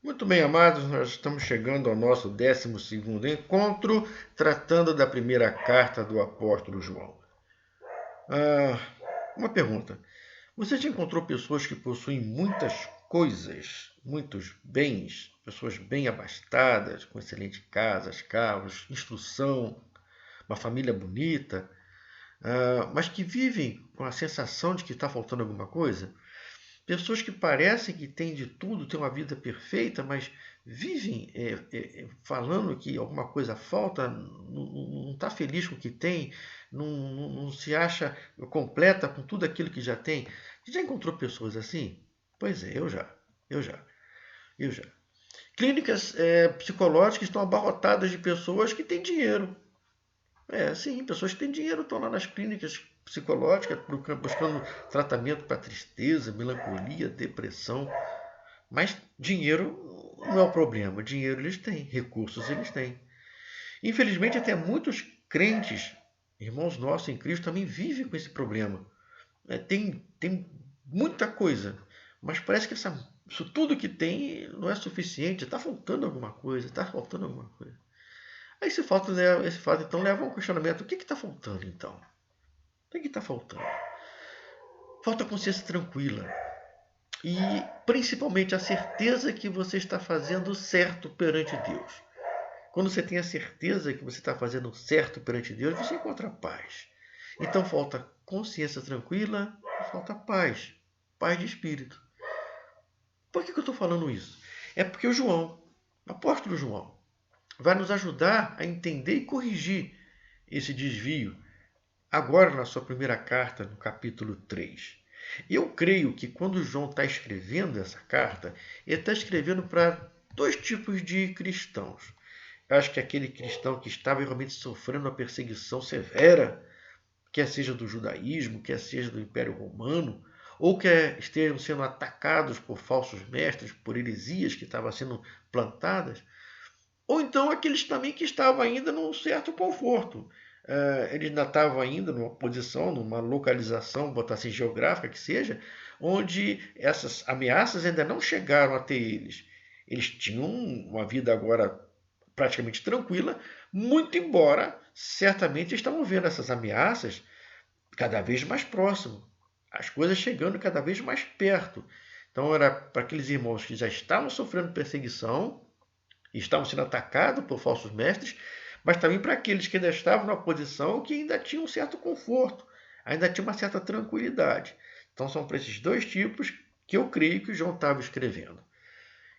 Muito bem, amados, nós estamos chegando ao nosso 12º encontro, tratando da primeira carta do apóstolo João. Ah, uma pergunta. Você já encontrou pessoas que possuem muitas coisas, muitos bens, pessoas bem abastadas, com excelentes casas, carros, instrução, uma família bonita, mas que vivem com a sensação de que está faltando alguma coisa? Pessoas que parecem que têm de tudo, têm uma vida perfeita, mas vivem falando que alguma coisa falta, não está feliz com o que tem, não se acha completa com tudo aquilo que já tem. Você já encontrou pessoas assim? Pois é, eu já, eu já. Clínicas psicológicas estão abarrotadas de pessoas que têm dinheiro. Sim, pessoas que têm dinheiro estão lá nas clínicas psicológicas buscando tratamento para tristeza, melancolia, depressão. Mas dinheiro não é o problema. Dinheiro eles têm, recursos eles têm. Infelizmente, até muitos crentes, irmãos nossos em Cristo, também vivem com esse problema. Tem muita coisa, mas parece que isso tudo que tem não é suficiente. Está faltando alguma coisa, está faltando alguma coisa. Aí esse fato então leva a um questionamento. O que está faltando então? O que está faltando? Falta consciência tranquila. E principalmente a certeza que você está fazendo certo perante Deus. Quando você tem a certeza que você está fazendo certo perante Deus, você encontra paz. Então falta consciência tranquila e falta paz. Paz de espírito. Por que eu estou falando isso? É porque o apóstolo João, vai nos ajudar a entender e corrigir esse desvio agora na sua primeira carta, no capítulo 3. Eu creio que quando João está escrevendo essa carta, ele está escrevendo para dois tipos de cristãos. Eu acho que aquele cristão que estava realmente sofrendo uma perseguição severa, quer seja do judaísmo, quer seja do Império Romano, ou que estejam sendo atacados por falsos mestres, por heresias que estavam sendo plantadas, ou então aqueles também que estavam ainda num certo conforto. Eles ainda estavam ainda numa posição, numa localização, botar assim, geográfica que seja, onde essas ameaças ainda não chegaram até eles. Eles tinham uma vida agora praticamente tranquila, muito embora certamente estavam vendo essas ameaças cada vez mais próximo, as coisas chegando cada vez mais perto. Então era para aqueles irmãos que já estavam sofrendo perseguição, estavam sendo atacados por falsos mestres, mas também para aqueles que ainda estavam na posição que ainda tinham um certo conforto, ainda tinha uma certa tranquilidade. Então são para esses dois tipos que eu creio que o João estava escrevendo.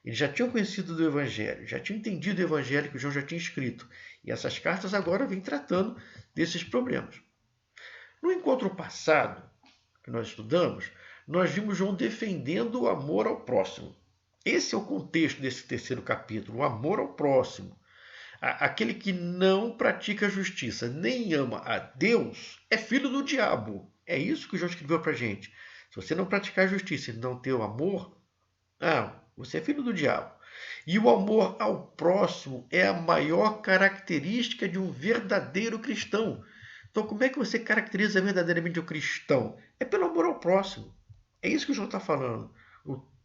Eles já tinham conhecido do Evangelho, já tinham entendido o Evangelho que o João já tinha escrito. E essas cartas agora vêm tratando desses problemas. No encontro passado, que nós estudamos, nós vimos João defendendo o amor ao próximo. Esse é o contexto desse terceiro capítulo, o amor ao próximo. Aquele que não pratica a justiça, nem ama a Deus, é filho do diabo. É isso que o João escreveu para a gente. Se você não praticar a justiça e não ter o amor, você é filho do diabo. E o amor ao próximo é a maior característica de um verdadeiro cristão. Então, como é que você caracteriza verdadeiramente o cristão? É pelo amor ao próximo. É isso que o João está falando.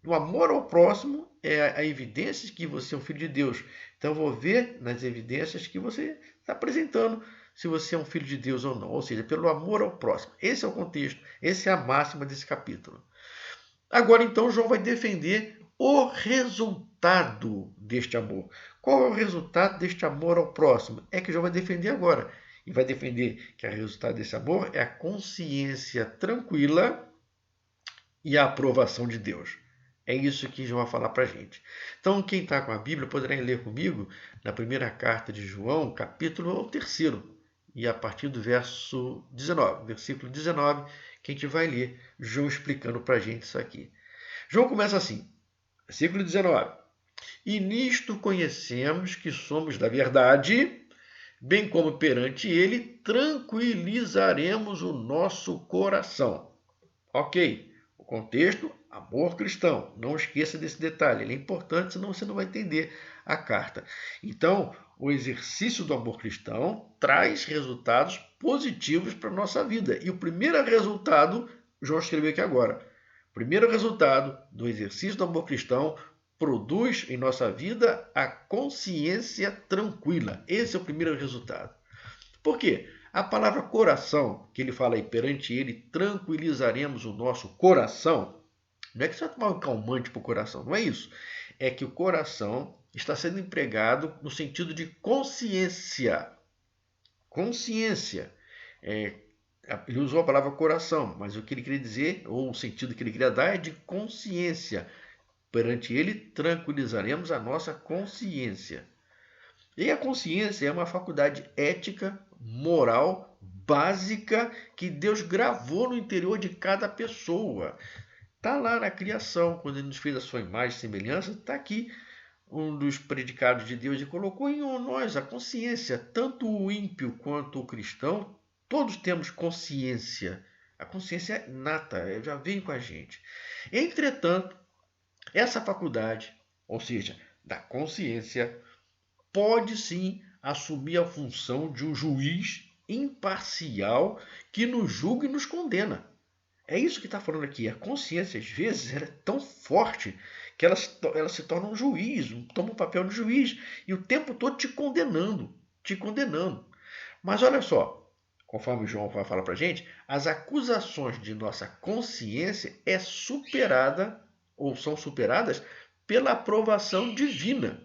O amor ao próximo é a evidência de que você é um filho de Deus. Então, eu vou ver nas evidências que você está apresentando se você é um filho de Deus ou não. Ou seja, pelo amor ao próximo. Esse é o contexto, essa é a máxima desse capítulo. Agora, então, João vai defender o resultado deste amor. Qual é o resultado deste amor ao próximo? É que João vai defender agora. E vai defender que o resultado desse amor é a consciência tranquila e a aprovação de Deus. É isso que João vai falar para a gente. Então, quem está com a Bíblia poderá ler comigo na primeira carta de João, capítulo 3, e a partir do verso 19, versículo 19, que a gente vai ler João explicando para a gente isso aqui. João começa assim, versículo 19. E nisto conhecemos que somos da verdade, bem como perante ele tranquilizaremos o nosso coração. Ok, o contexto, amor cristão. Não esqueça desse detalhe, ele é importante, senão você não vai entender a carta. Então, o exercício do amor cristão traz resultados positivos para a nossa vida. E o primeiro resultado, João escreveu aqui agora. O primeiro resultado do exercício do amor cristão produz em nossa vida a consciência tranquila. Esse é o primeiro resultado. Por quê? A palavra coração, que ele fala aí, perante ele tranquilizaremos o nosso coração. Não é que você vai tomar um calmante para o coração, não é isso. É que o coração está sendo empregado no sentido de consciência. Consciência. Ele usou a palavra coração, mas o que ele queria dizer, ou o sentido que ele queria dar, é de consciência. Perante ele tranquilizaremos a nossa consciência. E a consciência é uma faculdade ética, moral, básica, que Deus gravou no interior de cada pessoa. Está lá na criação, quando ele nos fez a sua imagem e semelhança, está aqui um dos predicados de Deus e colocou em nós a consciência. Tanto o ímpio quanto o cristão, todos temos consciência. A consciência é nata, já vem com a gente. Entretanto, essa faculdade, ou seja, da consciência, pode sim assumir a função de um juiz imparcial que nos julga e nos condena. É isso que está falando aqui. A consciência, às vezes, ela é tão forte que ela se torna um juiz, toma um papel de juiz, e o tempo todo te condenando, te condenando. Mas olha só, conforme o João vai falar para a gente, as acusações de nossa consciência são superadas pela aprovação divina.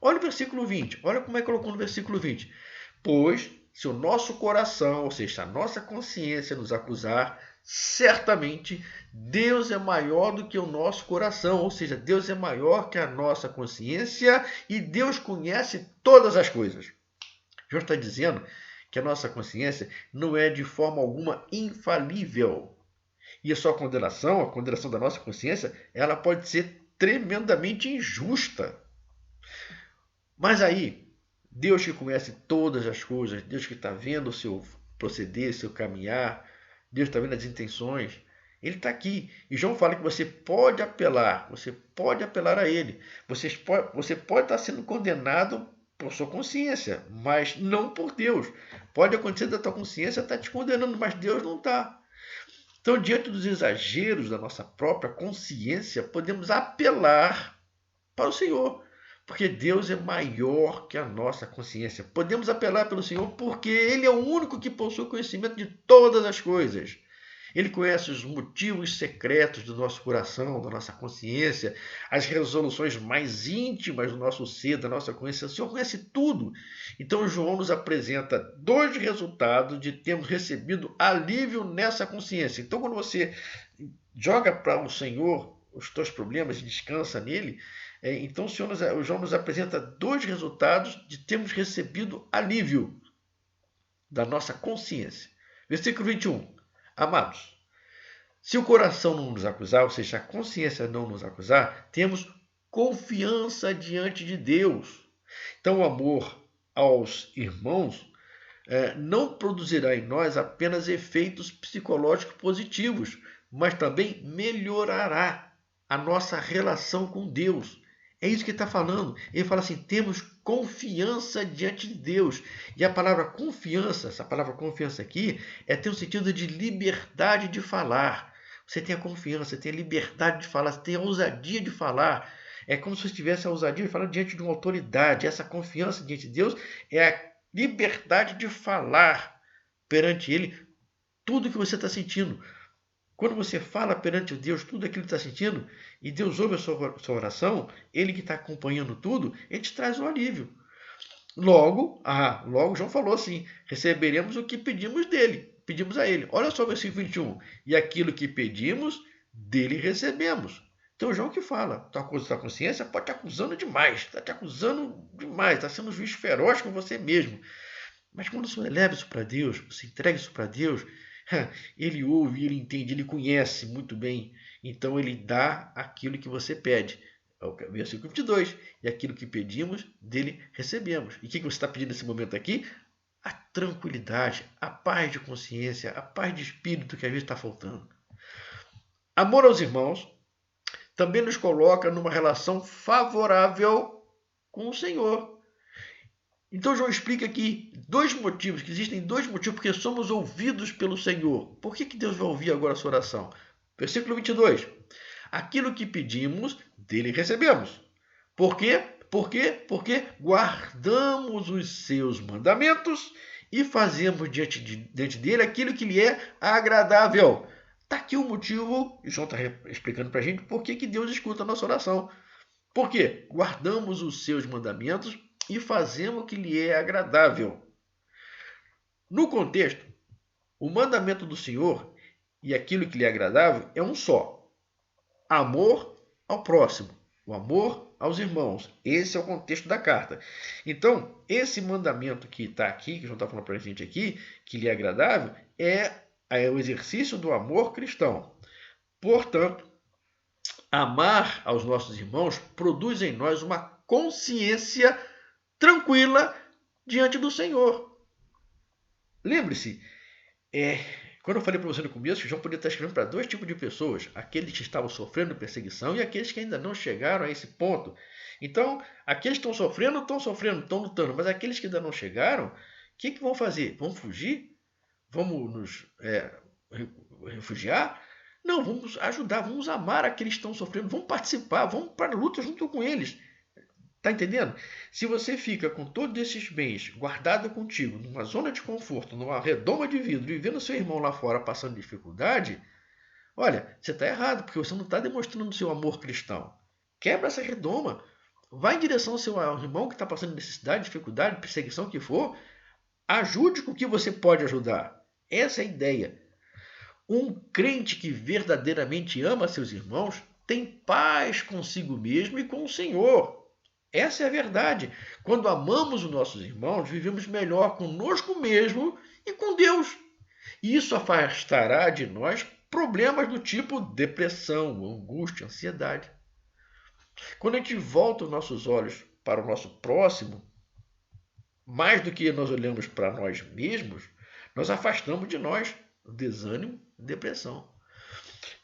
Olha o versículo 20, olha como é que colocou no versículo 20. Pois, se o nosso coração, ou seja, a nossa consciência nos acusar, certamente Deus é maior do que o nosso coração, ou seja, Deus é maior que a nossa consciência e Deus conhece todas as coisas. João está dizendo que a nossa consciência não é de forma alguma infalível. E a sua condenação, a condenação da nossa consciência, ela pode ser tremendamente injusta. Mas aí, Deus que conhece todas as coisas, Deus que está vendo o seu proceder, seu caminhar, Deus está vendo as intenções, ele está aqui. E João fala que você pode apelar a ele. Você pode estar sendo condenado por sua consciência, mas não por Deus. Pode acontecer da tua consciência estar te condenando, mas Deus não está. Então, diante dos exageros da nossa própria consciência, podemos apelar para o Senhor, porque Deus é maior que a nossa consciência. Podemos apelar pelo Senhor porque Ele é o único que possui conhecimento de todas as coisas. Ele conhece os motivos secretos do nosso coração, da nossa consciência, as resoluções mais íntimas do nosso ser, da nossa consciência. O Senhor conhece tudo. Então, João nos apresenta dois resultados de termos recebido alívio nessa consciência. Então, quando você joga para o Senhor os teus problemas e descansa nele, então o João nos apresenta dois resultados de termos recebido alívio da nossa consciência. Versículo 21. Amados, se o coração não nos acusar, ou seja, a consciência não nos acusar, temos confiança diante de Deus. Então, o amor aos irmãos não produzirá em nós apenas efeitos psicológicos positivos, mas também melhorará a nossa relação com Deus. É isso que ele está falando. Ele fala assim, temos confiança diante de Deus. E a palavra confiança, essa palavra confiança aqui, tem um sentido de liberdade de falar. Você tem a confiança, você tem a liberdade de falar, você tem a ousadia de falar. É como se você tivesse a ousadia de falar diante de uma autoridade. Essa confiança diante de Deus é a liberdade de falar perante Ele tudo que você está sentindo. Quando você fala perante Deus tudo aquilo que está sentindo, e Deus ouve a sua oração, Ele que está acompanhando tudo, Ele te traz um alívio. Logo João falou assim, receberemos o que pedimos dele, pedimos a Ele. Olha só o versículo 21, e aquilo que pedimos, dele recebemos. Então João que fala, tua consciência pode te acusando demais, está sendo um juiz feroz com você mesmo. Mas quando você leva isso para Deus, você entrega isso para Deus, Ele ouve, Ele entende, Ele conhece muito bem. Então Ele dá aquilo que você pede. Versículo 22. E aquilo que pedimos, dele recebemos. E o que você está pedindo nesse momento aqui? A tranquilidade, a paz de consciência, a paz de espírito que às vezes está faltando. Amor aos irmãos também nos coloca numa relação favorável com o Senhor. Então João explica aqui que existem dois motivos porque somos ouvidos pelo Senhor. Por que Deus vai ouvir agora a sua oração? Versículo 22. Aquilo que pedimos, dele recebemos. Por quê? Porque guardamos os seus mandamentos e fazemos diante dele aquilo que lhe é agradável. Está aqui o motivo, João está explicando para a gente por que Deus escuta a nossa oração. Por quê? Guardamos os seus mandamentos e fazemos o que lhe é agradável. No contexto, o mandamento do Senhor e aquilo que lhe é agradável é um só. Amor ao próximo, o amor aos irmãos. Esse é o contexto da carta. Então, esse mandamento que está aqui, que João está falando para a gente aqui, que lhe é agradável, é o exercício do amor cristão. Portanto, amar aos nossos irmãos produz em nós uma consciência tranquila diante do Senhor. Lembre-se, quando eu falei para você no começo, João podia estar escrevendo para dois tipos de pessoas, aqueles que estavam sofrendo perseguição e aqueles que ainda não chegaram a esse ponto. Então, aqueles que estão sofrendo, estão lutando, mas aqueles que ainda não chegaram, o que vão fazer? Vão fugir? Vamos nos refugiar? Não, vamos ajudar, vamos amar aqueles que estão sofrendo, vamos participar, vamos para a luta junto com eles. Está entendendo? Se você fica com todos esses bens guardados contigo, numa zona de conforto, numa redoma de vidro, e vendo seu irmão lá fora passando dificuldade, olha, você está errado, porque você não está demonstrando o seu amor cristão. Quebra essa redoma. Vai em direção ao seu irmão que está passando necessidade, dificuldade, perseguição que for. Ajude com o que você pode ajudar. Essa é a ideia. Um crente que verdadeiramente ama seus irmãos tem paz consigo mesmo e com o Senhor. Essa é a verdade. Quando amamos os nossos irmãos, vivemos melhor conosco mesmo e com Deus. E isso afastará de nós problemas do tipo depressão, angústia, ansiedade. Quando a gente volta os nossos olhos para o nosso próximo, mais do que nós olhamos para nós mesmos, nós afastamos de nós o desânimo e depressão.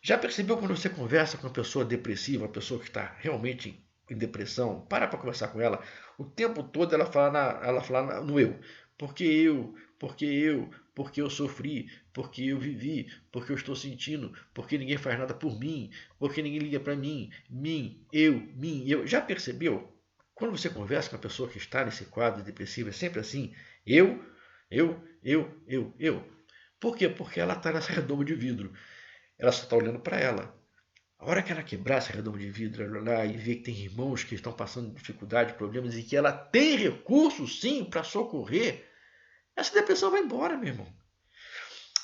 Já percebeu quando você conversa com uma pessoa depressiva, uma pessoa que está realmente em depressão, para conversar com ela, o tempo todo ela fala no eu. Porque eu sofri, porque eu vivi, porque eu estou sentindo, porque ninguém faz nada por mim, porque ninguém liga para mim, eu. Já percebeu? Quando você conversa com a pessoa que está nesse quadro depressivo, é sempre assim, eu. Por quê? Porque ela está nessa redoma de vidro. Ela só está olhando para ela. A hora que ela quebrar essa redoma de vidro, ela olhar e ver que tem irmãos que estão passando dificuldade, problemas, e que ela tem recursos, sim, para socorrer, essa depressão vai embora, meu irmão.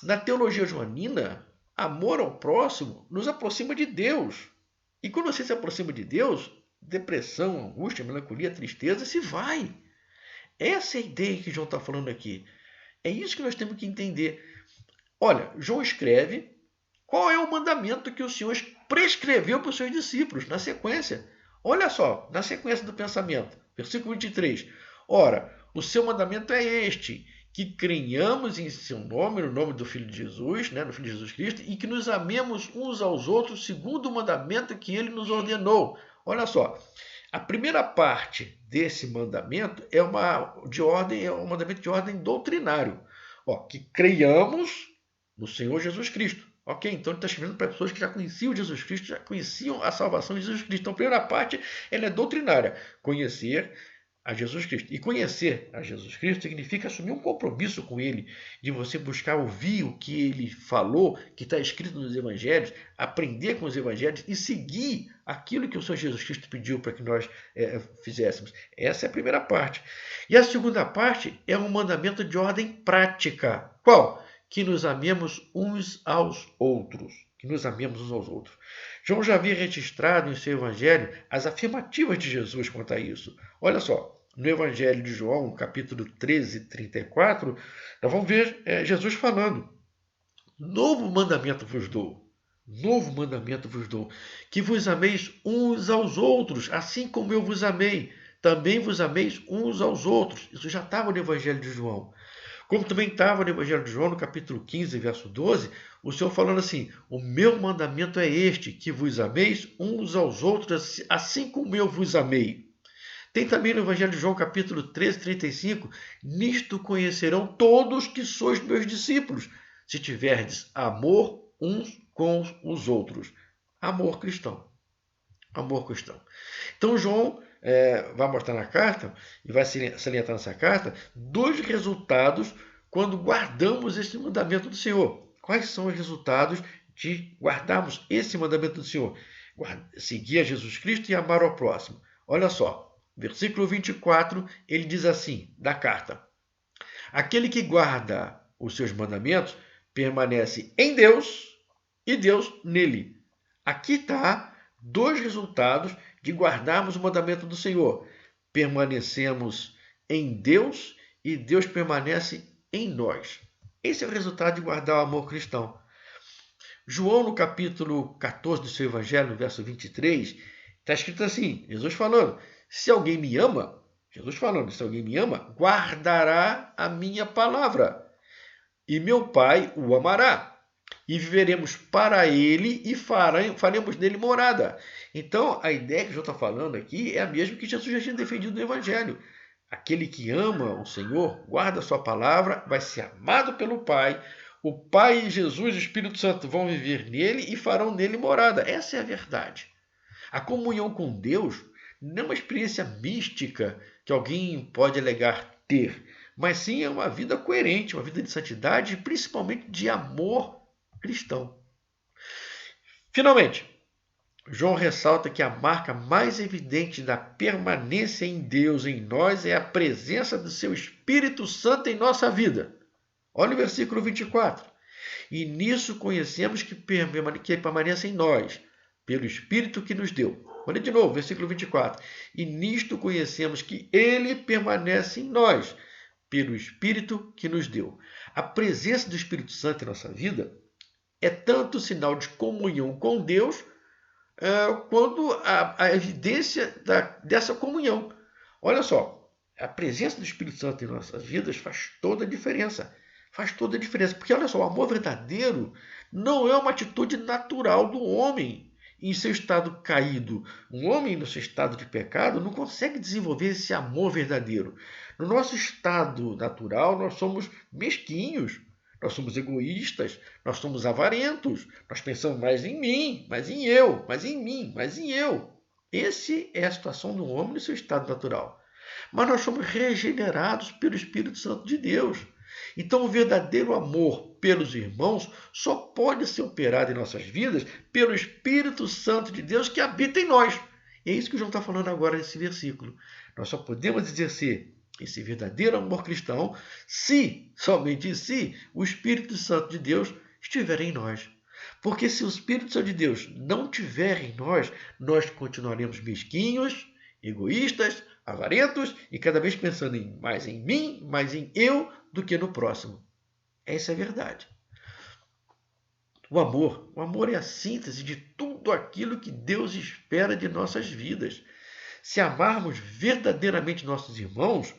Na teologia joanina, amor ao próximo nos aproxima de Deus. E quando você se aproxima de Deus, depressão, angústia, melancolia, tristeza, se vai. Essa é a ideia que João está falando aqui. É isso que nós temos que entender. Olha, João escreve qual é o mandamento que o Senhor prescreveu para os seus discípulos, na sequência. Olha só, na sequência do pensamento, versículo 23. Ora, o seu mandamento é este, que creiamos em seu nome, no nome do Filho de Jesus, do Filho de Jesus Cristo, e que nos amemos uns aos outros segundo o mandamento que ele nos ordenou. Olha só, a primeira parte desse mandamento é um mandamento de ordem doutrinário, que creiamos no Senhor Jesus Cristo. Ok? Então ele está escrevendo para pessoas que já conheciam Jesus Cristo, já conheciam a salvação de Jesus Cristo. Então a primeira parte ela é doutrinária, conhecer a Jesus Cristo. E conhecer a Jesus Cristo significa assumir um compromisso com Ele, de você buscar ouvir o que Ele falou, que está escrito nos Evangelhos, aprender com os Evangelhos e seguir aquilo que o Senhor Jesus Cristo pediu para que nós fizéssemos. Essa é a primeira parte. E a segunda parte é um mandamento de ordem prática. Qual? Que nos amemos uns aos outros. Que nos amemos uns aos outros. João já havia registrado em seu evangelho as afirmativas de Jesus quanto a isso. Olha só, no evangelho de João, capítulo 13, 34, nós vamos ver Jesus falando. Novo mandamento vos dou, que vos ameis uns aos outros, assim como eu vos amei. Também vos ameis uns aos outros. Isso já estava no evangelho de João. Como também estava no Evangelho de João, no capítulo 15, verso 12, o Senhor falando assim, o meu mandamento é este, que vos ameis uns aos outros, assim como eu vos amei. Tem também no Evangelho de João, capítulo 13, 35, nisto conhecerão todos que sois meus discípulos, se tiverdes amor uns com os outros. Amor cristão. Amor cristão. Então João vai mostrar na carta, e vai salientar nessa carta, 2 resultados quando guardamos esse mandamento do Senhor. Quais são os resultados de guardarmos esse mandamento do Senhor? Seguir a Jesus Cristo e amar ao próximo. Olha só, versículo 24, ele diz assim, da carta: aquele que guarda os seus mandamentos permanece em Deus e Deus nele. Aqui está 2 resultados de guardarmos o mandamento do Senhor. Permanecemos em Deus e Deus permanece em nós. Esse é o resultado de guardar o amor cristão. João, no capítulo 14 do seu Evangelho, no verso 23, está escrito assim, Jesus falando, se alguém me ama, guardará a minha palavra, e meu Pai o amará, e viveremos para ele e faremos nele morada. Então, a ideia que João está falando aqui é a mesma que Jesus já tinha defendido no Evangelho. Aquele que ama o Senhor, guarda a sua palavra, vai ser amado pelo Pai. O Pai, Jesus e o Espírito Santo vão viver nele e farão nele morada. Essa é a verdade. A comunhão com Deus não é uma experiência mística que alguém pode alegar ter, mas sim é uma vida coerente, uma vida de santidade e principalmente de amor cristão. Finalmente, João ressalta que a marca mais evidente da permanência em Deus em nós é a presença do seu Espírito Santo em nossa vida. Olha o versículo 24. E nisso conhecemos que permanece em nós, pelo Espírito que nos deu. Olha de novo, versículo 24. E nisto conhecemos que ele permanece em nós, pelo Espírito que nos deu. A presença do Espírito Santo em nossa vida é tanto sinal de comunhão com Deus, quanto a evidência dessa comunhão. Olha só, a presença do Espírito Santo em nossas vidas faz toda a diferença. Faz toda a diferença. Porque, olha só, o amor verdadeiro não é uma atitude natural do homem em seu estado caído. Um homem no seu estado de pecado não consegue desenvolver esse amor verdadeiro. No nosso estado natural, nós somos mesquinhos. Nós somos egoístas, nós somos avarentos, nós pensamos mais em mim, mais em eu, mais em mim, mais em eu. Essa é a situação do homem no seu estado natural. Mas nós somos regenerados pelo Espírito Santo de Deus. Então o verdadeiro amor pelos irmãos só pode ser operado em nossas vidas pelo Espírito Santo de Deus que habita em nós. E é isso que o João está falando agora nesse versículo. Nós só podemos exercer esse verdadeiro amor cristão se, somente se, o Espírito Santo de Deus estiver em nós. Porque se o Espírito Santo de Deus não estiver em nós, nós continuaremos mesquinhos, egoístas, avarentos e cada vez pensando mais em mim, mais em eu do que no próximo. Essa é a verdade. O amor é a síntese de tudo aquilo que Deus espera de nossas vidas. Se amarmos verdadeiramente nossos irmãos,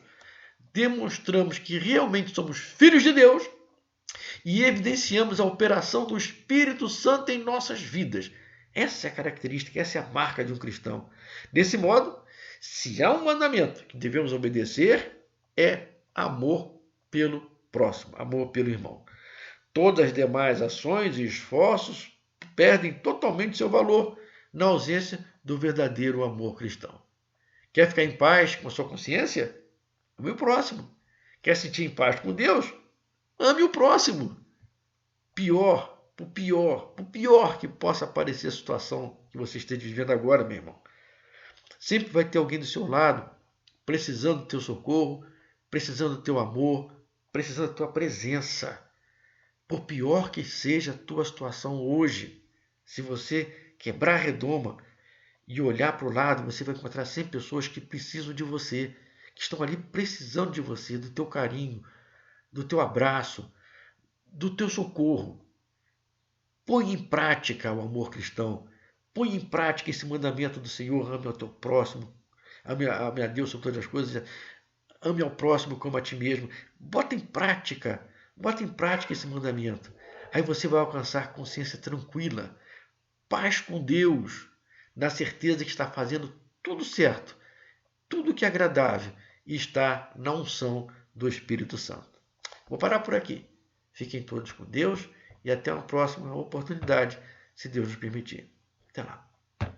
demonstramos que realmente somos filhos de Deus e evidenciamos a operação do Espírito Santo em nossas vidas. Essa é a característica, essa é a marca de um cristão. Desse modo, se há um mandamento que devemos obedecer, é amor pelo próximo, amor pelo irmão. Todas as demais ações e esforços perdem totalmente seu valor na ausência do verdadeiro amor cristão. Quer ficar em paz com a sua consciência? Ame o próximo. Quer sentir em paz com Deus? Ame o próximo. Por pior que possa parecer a situação que você esteja vivendo agora, meu irmão. Sempre vai ter alguém do seu lado, precisando do teu socorro, precisando do teu amor, precisando da tua presença. Por pior que seja a tua situação hoje, se você quebrar a redoma e olhar para o lado, você vai encontrar sempre pessoas que precisam de você, que estão ali precisando de você, do teu carinho, do teu abraço, do teu socorro. Põe em prática o amor cristão. Põe em prática esse mandamento do Senhor, ame ao teu próximo, ame a Deus sobre todas as coisas, ame ao próximo como a ti mesmo. Bota em prática esse mandamento. Aí você vai alcançar consciência tranquila, paz com Deus, na certeza que está fazendo tudo certo, tudo que é agradável e está na unção do Espírito Santo. Vou parar por aqui. Fiquem todos com Deus e até uma próxima oportunidade, se Deus nos permitir. Até lá.